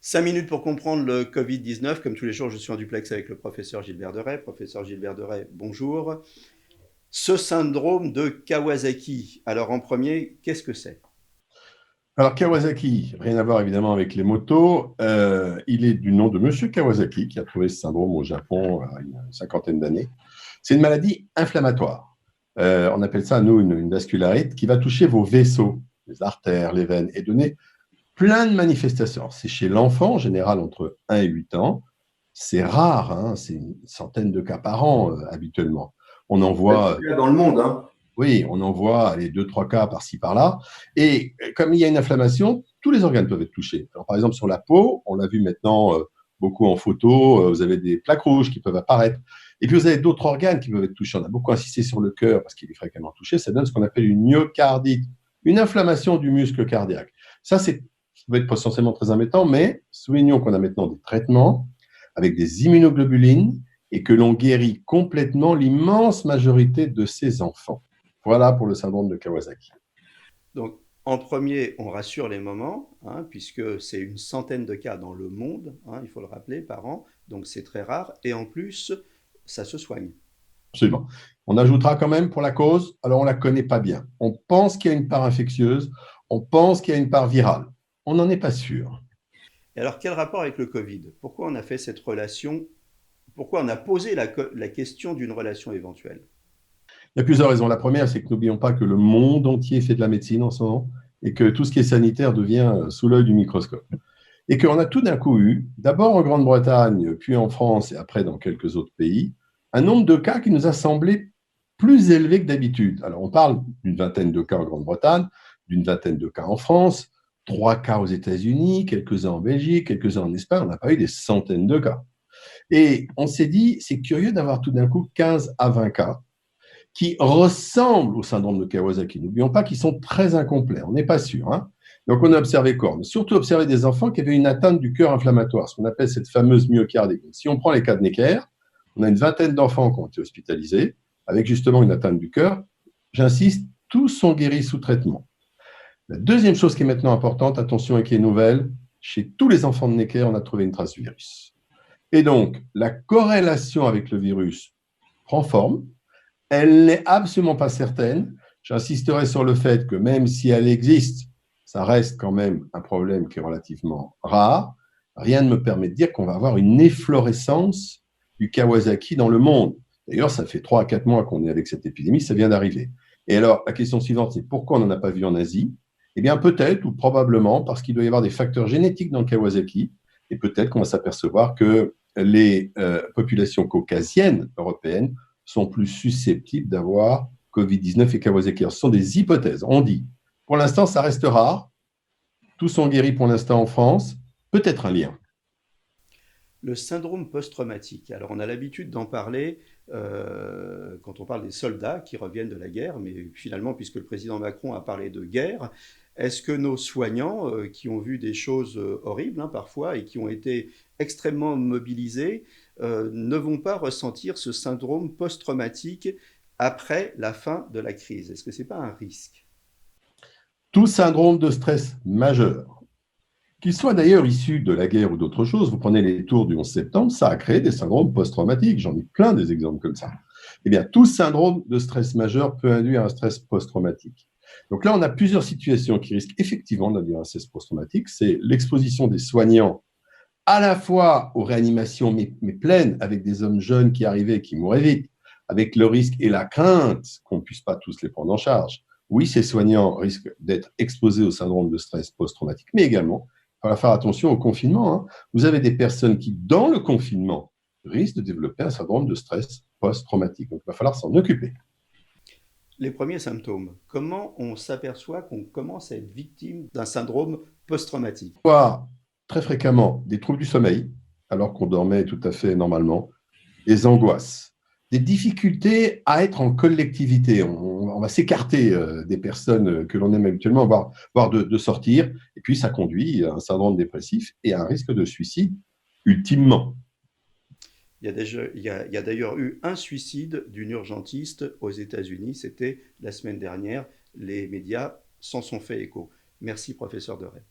5 minutes pour comprendre le Covid-19. Comme tous les jours, je suis en duplex avec le professeur Gilbert Deray. Professeur Gilbert Deray, bonjour. Ce syndrome de Kawasaki, alors en premier, qu'est-ce que c'est? Alors Kawasaki, rien à voir évidemment avec les motos. Il est du nom de Monsieur Kawasaki qui a trouvé ce syndrome au Japon il y a une cinquantaine d'années. C'est une maladie inflammatoire. On appelle ça, nous, une vascularite qui va toucher vos vaisseaux, les artères, les veines, et donner plein de manifestations. C'est chez l'enfant, en général entre 1 et 8 ans. C'est rare, hein, c'est une centaine de cas par an habituellement. On en voit Dans le monde, hein. oui, on en voit les 2, 3 cas par-ci, par-là. Et comme il y a une inflammation, tous les organes peuvent être touchés. Alors, par exemple, sur la peau, on l'a vu maintenant beaucoup en photo, vous avez des plaques rouges qui peuvent apparaître. Et puis, vous avez d'autres organes qui peuvent être touchés. On a beaucoup insisté sur le cœur parce qu'il est fréquemment touché. Ça donne ce qu'on appelle une myocardite, une inflammation du muscle cardiaque. Ça peut être potentiellement très embêtant, mais soulignons qu'on a maintenant des traitements avec des immunoglobulines et que l'on guérit complètement l'immense majorité de ces enfants. Voilà pour le syndrome de Kawasaki. Donc, en premier, on rassure les mamans, hein, puisque c'est une centaine de cas dans le monde, hein, il faut le rappeler, par an, donc c'est très rare, et en plus, ça se soigne. Absolument. On ajoutera quand même pour la cause, alors on ne la connaît pas bien. On pense qu'il y a une part infectieuse, on pense qu'il y a une part virale. On n'en est pas sûr. Et alors, quel rapport avec le Covid? Pourquoi on a fait cette relation? Pourquoi on a posé la question d'une relation éventuelle? Il y a plusieurs raisons. La première, c'est que n'oublions pas que le monde entier fait de la médecine en ce moment et que tout ce qui est sanitaire devient sous l'œil du microscope. Et qu'on a tout d'un coup eu, d'abord en Grande-Bretagne, puis en France et après dans quelques autres pays, un nombre de cas qui nous a semblé plus élevé que d'habitude. Alors on parle d'une vingtaine de cas en Grande-Bretagne, d'une vingtaine de cas en France, 3 cas aux États-Unis, quelques-uns en Belgique, quelques-uns en Espagne. On n'a pas eu des centaines de cas. Et on s'est dit, c'est curieux d'avoir tout d'un coup 15 à 20 cas qui ressemblent au syndrome de Kawasaki. N'oublions pas qu'ils sont très incomplets, on n'est pas sûr. Hein. Donc on a observé quoi? On a surtout observé des enfants qui avaient une atteinte du cœur inflammatoire, ce qu'on appelle cette fameuse myocardite. Si on prend les cas de Necker, on a une vingtaine d'enfants qui ont été hospitalisés avec justement une atteinte du cœur. J'insiste, tous sont guéris sous traitement. La deuxième chose qui est maintenant importante, attention et qui est nouvelle, chez tous les enfants de Necker, on a trouvé une trace du virus. Et donc, la corrélation avec le virus prend forme. Elle n'est absolument pas certaine. J'insisterai sur le fait que même si elle existe, ça reste quand même un problème qui est relativement rare. Rien ne me permet de dire qu'on va avoir une efflorescence du Kawasaki dans le monde. D'ailleurs, ça fait 3 à 4 mois qu'on est avec cette épidémie, ça vient d'arriver. Et alors, la question suivante, c'est pourquoi on n'en a pas vu en Asie? Eh bien, peut-être ou probablement parce qu'il doit y avoir des facteurs génétiques dans le Kawasaki, et peut-être qu'on va s'apercevoir que les populations caucasiennes européennes sont plus susceptibles d'avoir Covid-19 et Kawasaki. Alors, ce sont des hypothèses. On dit, pour l'instant, ça reste rare. Tous sont guéris pour l'instant en France. Peut-être un lien. Le syndrome post-traumatique. Alors, on a l'habitude d'en parler quand on parle des soldats qui reviennent de la guerre, mais finalement, puisque le président Macron a parlé de guerre, est-ce que nos soignants, qui ont vu des choses horribles, hein, parfois, et qui ont été extrêmement mobilisés, ne vont pas ressentir ce syndrome post-traumatique après la fin de la crise? Est-ce que ce n'est pas un risque? Tout syndrome de stress majeur, qu'il soit d'ailleurs issu de la guerre ou d'autre chose, vous prenez les tours du 11 septembre, ça a créé des syndromes post-traumatiques. J'en ai plein des exemples comme ça. Eh bien, tout syndrome de stress majeur peut induire un stress post-traumatique. Donc là, on a plusieurs situations qui risquent effectivement d'induire un stress post-traumatique. C'est l'exposition des soignants à la fois aux réanimations, mais pleines, avec des hommes jeunes qui arrivaient et qui mouraient vite, avec le risque et la crainte qu'on ne puisse pas tous les prendre en charge. Oui, ces soignants risquent d'être exposés au syndrome de stress post-traumatique, mais également, il faudra faire attention au confinement. Hein. Vous avez des personnes qui, dans le confinement, risquent de développer un syndrome de stress post-traumatique. Donc, il va falloir s'en occuper. Les premiers symptômes. Comment on s'aperçoit qu'on commence à être victime d'un syndrome post-traumatique? Voire très fréquemment des troubles du sommeil, alors qu'on dormait tout à fait normalement, des angoisses, des difficultés à être en collectivité. On va s'écarter des personnes que l'on aime habituellement, voire de sortir. Et puis, ça conduit à un syndrome dépressif et à un risque de suicide, ultimement. Il y a d'ailleurs eu un suicide d'une urgentiste aux États-Unis. C'était la semaine dernière. Les médias s'en sont fait écho. Merci, professeur Deray.